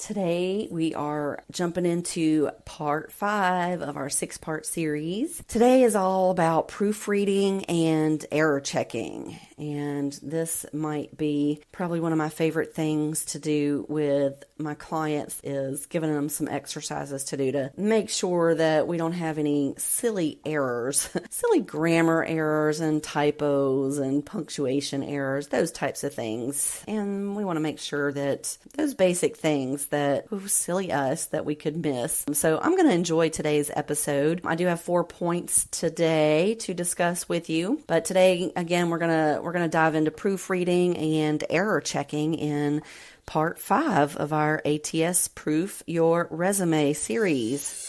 Today we are jumping into part 5 of our 6-part series. Today is all about proofreading and error checking. And this might be probably one of my favorite things to do with my clients is giving them some exercises to do to make sure that we don't have any silly errors, silly grammar errors and typos and punctuation errors, those types of things. And we want to make sure that those basic things that, silly us, that we could miss. So I'm going to enjoy today's episode. I do have 4 points today to discuss with you, but today, again, we're going to dive into proofreading and error checking in part 5 of our ATS-proof Your Resume series.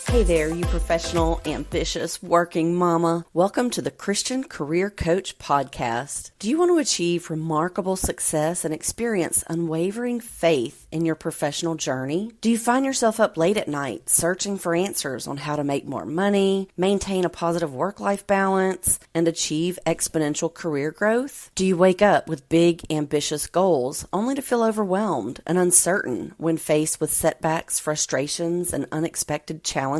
Hey there, you professional, ambitious, working mama. Welcome to the Christian Career Coach Podcast. Do you want to achieve remarkable success and experience unwavering faith in your professional journey? Do you find yourself up late at night searching for answers on how to make more money, maintain a positive work-life balance, and achieve exponential career growth? Do you wake up with big, ambitious goals only to feel overwhelmed and uncertain when faced with setbacks, frustrations, and unexpected challenges?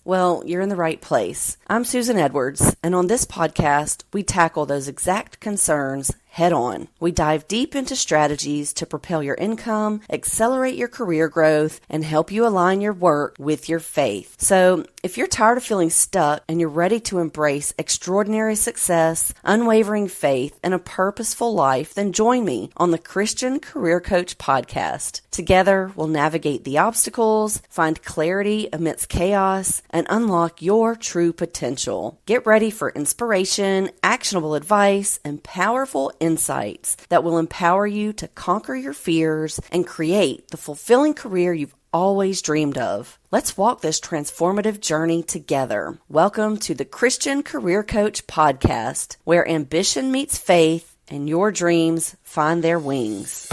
Well, you're in the right place. I'm Susan Edwards, and on this podcast, we tackle those exact concerns head on. We dive deep into strategies to propel your income, accelerate your career growth, and help you align your work with your faith. So, if you're tired of feeling stuck and you're ready to embrace extraordinary success, unwavering faith, and a purposeful life, then join me on the Christian Career Coach Podcast. Together, we'll navigate the obstacles, find clarity amidst chaos, and unlock your true potential. Get ready for inspiration, actionable advice, and powerful insights that will empower you to conquer your fears and create the fulfilling career you've always dreamed of. Let's walk this transformative journey together. Welcome to the Christian Career Coach Podcast, where ambition meets faith and your dreams find their wings.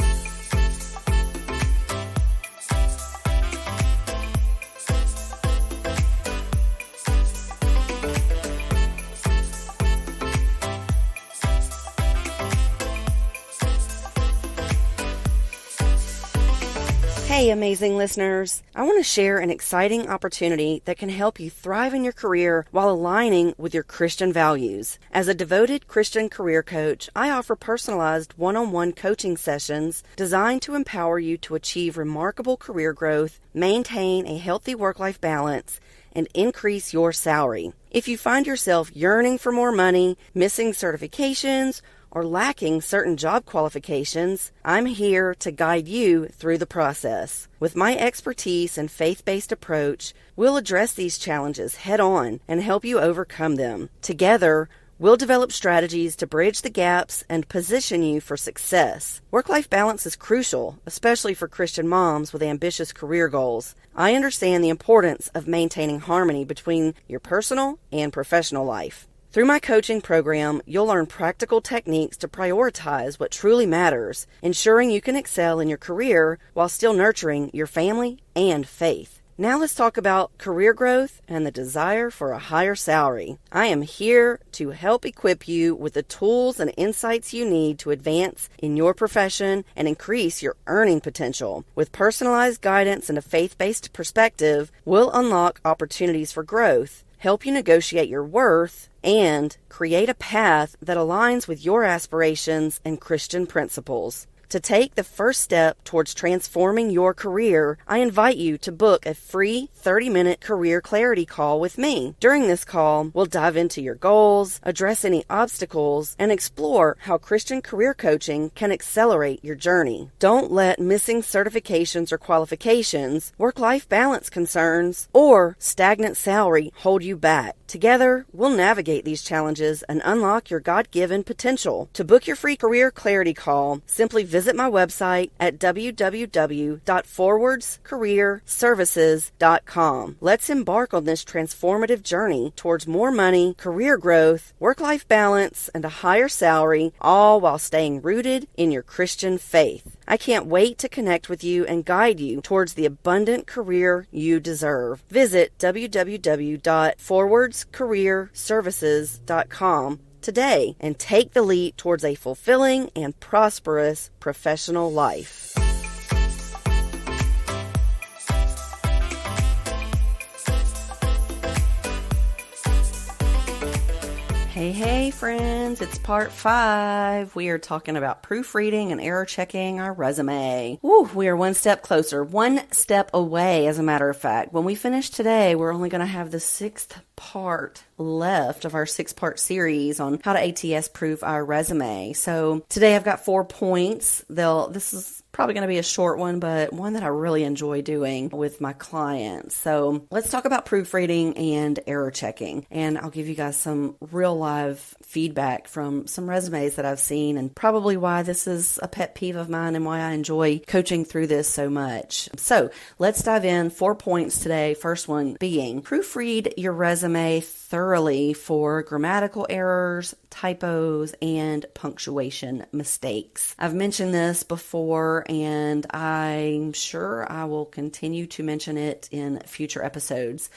Hey, amazing listeners. I want to share an exciting opportunity that can help you thrive in your career while aligning with your Christian values. As a devoted Christian career coach, I offer personalized one-on-one coaching sessions designed to empower you to achieve remarkable career growth, maintain a healthy work-life balance, and increase your salary. If you find yourself yearning for more money, missing certifications, or lacking certain job qualifications, I'm here to guide you through the process. With my expertise and faith-based approach, we'll address these challenges head-on and help you overcome them. Together, we'll develop strategies to bridge the gaps and position you for success. Work-life balance is crucial, especially for Christian moms with ambitious career goals. I understand the importance of maintaining harmony between your personal and professional life. Through my coaching program, you'll learn practical techniques to prioritize what truly matters, ensuring you can excel in your career while still nurturing your family and faith. Now let's talk about career growth and the desire for a higher salary. I am here to help equip you with the tools and insights you need to advance in your profession and increase your earning potential. With personalized guidance and a faith-based perspective, we'll unlock opportunities for growth, help you negotiate your worth, and create a path that aligns with your aspirations and Christian principles. To take the first step towards transforming your career, I invite you to book a free 30-minute career clarity call with me. During this call, we'll dive into your goals, address any obstacles, and explore how Christian career coaching can accelerate your journey. Don't let missing certifications or qualifications, work-life balance concerns, or stagnant salary hold you back. Together, we'll navigate these challenges and unlock your God-given potential. To book your free career clarity call, simply visit my website at www.forwardscareerservices.com. Let's embark on this transformative journey towards more money, career growth, work-life balance, and a higher salary, all while staying rooted in your Christian faith. I can't wait to connect with you and guide you towards the abundant career you deserve. Visit www.forwardscareerservices.com today and take the leap towards a fulfilling and prosperous professional life. Hey friends, it's part 5. We are talking about proofreading and error checking our resume. Woo, we are one step closer, one step away, as a matter of fact. When we finish today, we're only going to have the 6th part left of our 6-part series on how to ATS-proof our resume. So today I've got 4 points. This is probably going to be a short one, but one that I really enjoy doing with my clients. So let's talk about proofreading and error checking. And I'll give you guys some real live feedback from some resumes that I've seen, and probably why this is a pet peeve of mine and why I enjoy coaching through this so much. So let's dive in. 4 points today. First one being proofread your resume thoroughly for grammatical errors, typos, and punctuation mistakes. I've mentioned this before, and I'm sure I will continue to mention it in future episodes,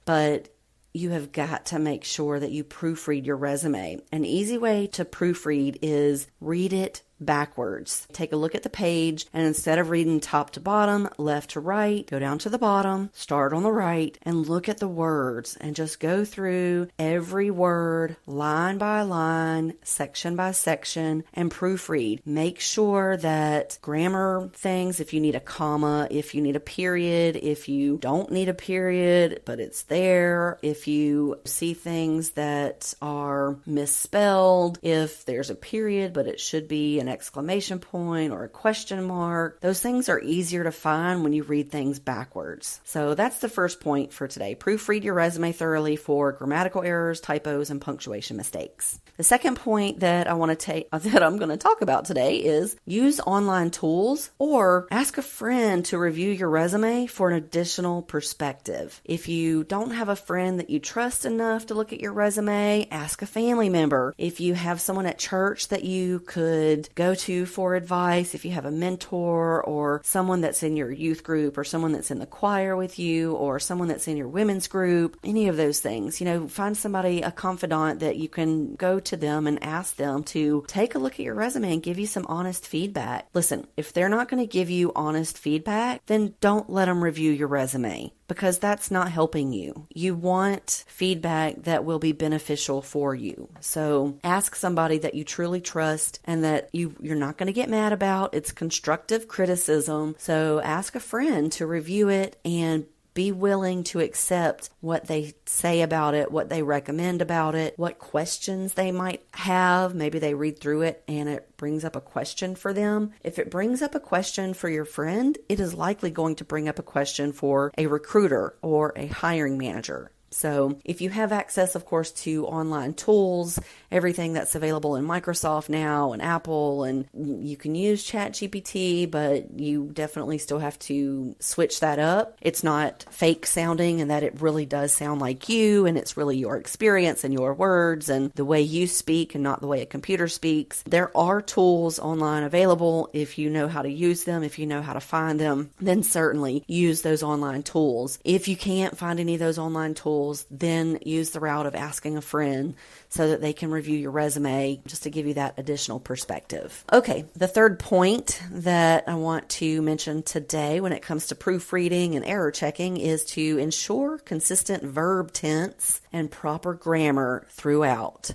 but you have got to make sure that you proofread your resume. An easy way to proofread is read it backwards. Take a look at the page, and instead of reading top to bottom, left to right, go down to the bottom, start on the right, and look at the words, and just go through every word line by line, section by section, and proofread. Make sure that grammar things, if you need a comma, if you need a period, if you don't need a period, but it's there, if you see things that are misspelled, if there's a period, but it should be an exclamation point or a question mark. Those things are easier to find when you read things backwards. So that's the first point for today. Proofread your resume thoroughly for grammatical errors, typos, and punctuation mistakes. The second point that I'm going to talk about today is use online tools or ask a friend to review your resume for an additional perspective. If you don't have a friend that you trust enough to look at your resume, ask a family member. If you have someone at church that you could go to for advice, if you have a mentor or someone that's in your youth group or someone that's in the choir with you or someone that's in your women's group, any of those things, find somebody, a confidant that you can go to them and ask them to take a look at your resume and give you some honest feedback. Listen, if they're not going to give you honest feedback, then don't let them review your resume, because that's not helping you. You want feedback that will be beneficial for you. So ask somebody that you truly trust and that you're not going to get mad about. It's constructive criticism. So ask a friend to review it and be willing to accept what they say about it, what they recommend about it, what questions they might have. Maybe they read through it and it brings up a question for them. If it brings up a question for your friend, it is likely going to bring up a question for a recruiter or a hiring manager. So if you have access, of course, to online tools, everything that's available in Microsoft now and Apple, and you can use ChatGPT, but you definitely still have to switch that up. It's not fake sounding, and that it really does sound like you, and it's really your experience and your words and the way you speak and not the way a computer speaks. There are tools online available. If you know how to use them, if you know how to find them, then certainly use those online tools. If you can't find any of those online tools, then use the route of asking a friend so that they can review your resume, just to give you that additional perspective. Okay, the third point that I want to mention today when it comes to proofreading and error checking is to ensure consistent verb tense and proper grammar throughout.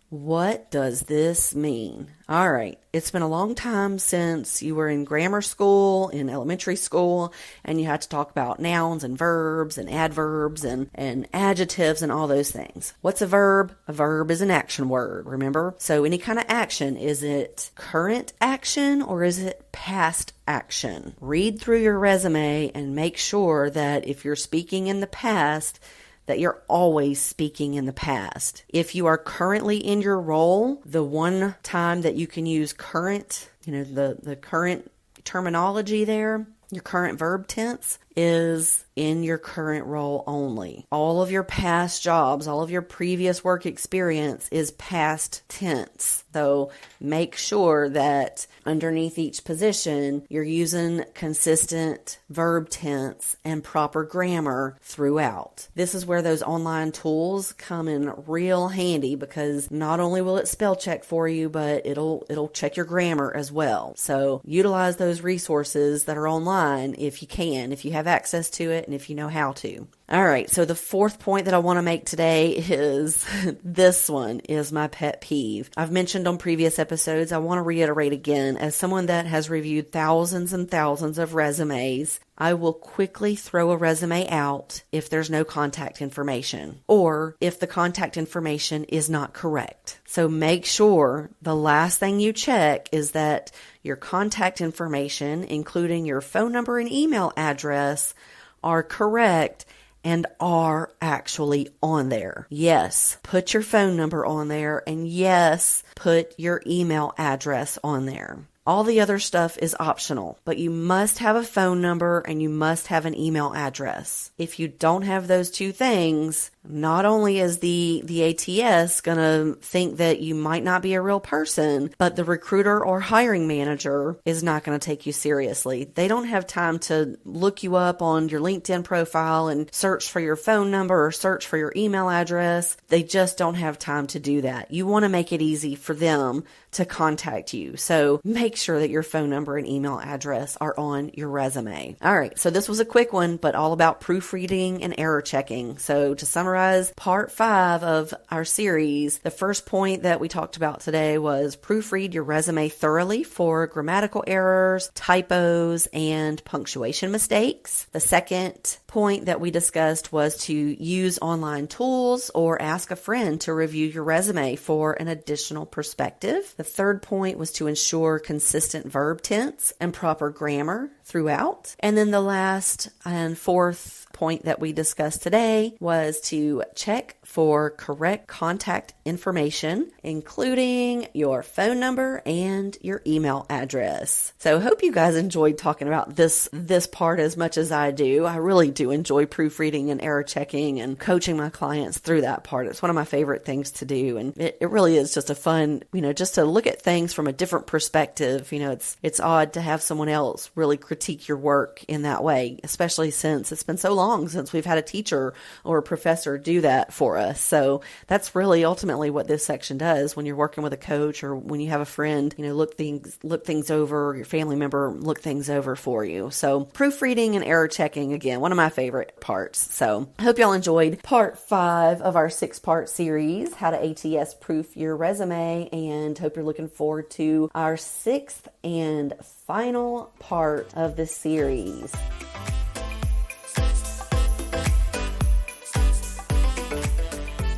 What does this mean? All right, it's been a long time since you were in grammar school, in elementary school, and you had to talk about nouns and verbs and adverbs and adjectives and all those things. What's a verb? A verb is an action word, remember? So any kind of action, is it current action or is it past action? Read through your resume and make sure that if you're speaking in the past, that you're always speaking in the past. If you are currently in your role, the one time that you can use current, the current terminology there, your current verb tense, is in your current role only. All of your past jobs, all of your previous work experience is past tense. So make sure that underneath each position, you're using consistent verb tense and proper grammar throughout. This is where those online tools come in real handy, because not only will it spell check for you, but it'll check your grammar as well. So utilize those resources that are online if you can, if you have access to it, and if you know how to. All right, so the fourth point that I want to make today is this one is my pet peeve. I've mentioned on previous episodes, I want to reiterate again, as someone that has reviewed thousands and thousands of resumes, I will quickly throw a resume out if there's no contact information or if the contact information is not correct. So make sure the last thing you check is that your contact information, including your phone number and email address, are correct and are actually on there. Yes, put your phone number on there, and yes, put your email address on there. All the other stuff is optional, but you must have a phone number and you must have an email address. If you don't have those two things, not only is the ATS going to think that you might not be a real person, but the recruiter or hiring manager is not going to take you seriously. They don't have time to look you up on your LinkedIn profile and search for your phone number or search for your email address. They just don't have time to do that. You want to make it easy for them to contact you. So make sure that your phone number and email address are on your resume. All right, so this was a quick one, but all about proofreading and error checking. So to summarize part 5 of our series, the first point that we talked about today was proofread your resume thoroughly for grammatical errors, typos, and punctuation mistakes. The second point that we discussed was to use online tools or ask a friend to review your resume for an additional perspective. The third point was to ensure consistent verb tense and proper grammar throughout. And then the last and fourth point that we discussed today was to check for correct contact information, including your phone number and your email address. So I hope you guys enjoyed talking about this part as much as I do. I really do enjoy proofreading and error checking and coaching my clients through that part. It's one of my favorite things to do. And it really is just a fun, just to look at things from a different perspective. It's odd to have someone else really critique your work in that way, especially since it's been so long since we've had a teacher or a professor do that for us. So that's really ultimately what this section does when you're working with a coach or when you have a friend, look things over, or your family member look things over for you. So proofreading and error checking, again, one of my favorite parts. So I hope y'all enjoyed part 5 of our 6-part series, How to ATS-proof your resume, and hope you're looking forward to our 6th and final part of the series.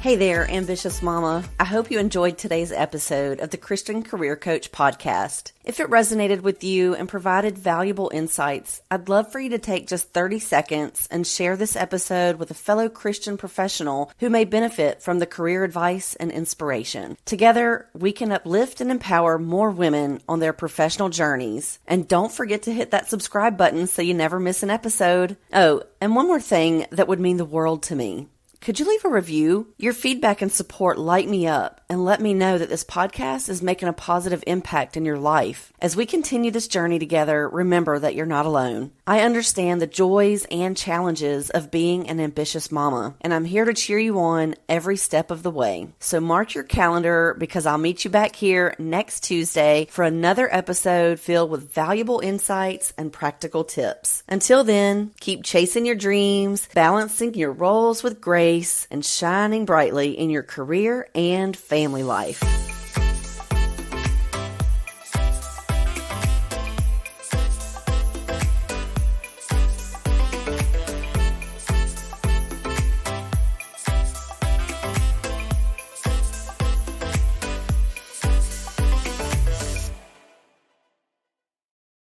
Hey there, ambitious mama. I hope you enjoyed today's episode of the Christian Career Coach podcast. If it resonated with you and provided valuable insights, I'd love for you to take just 30 seconds and share this episode with a fellow Christian professional who may benefit from the career advice and inspiration. Together, we can uplift and empower more women on their professional journeys. And don't forget to hit that subscribe button so you never miss an episode. Oh, and one more thing that would mean the world to me. Could you leave a review? Your feedback and support light me up and let me know that this podcast is making a positive impact in your life. As we continue this journey together, remember that you're not alone. I understand the joys and challenges of being an ambitious mama, and I'm here to cheer you on every step of the way. So mark your calendar, because I'll meet you back here next Tuesday for another episode filled with valuable insights and practical tips. Until then, keep chasing your dreams, balancing your roles with grace, and shining brightly in your career and family life.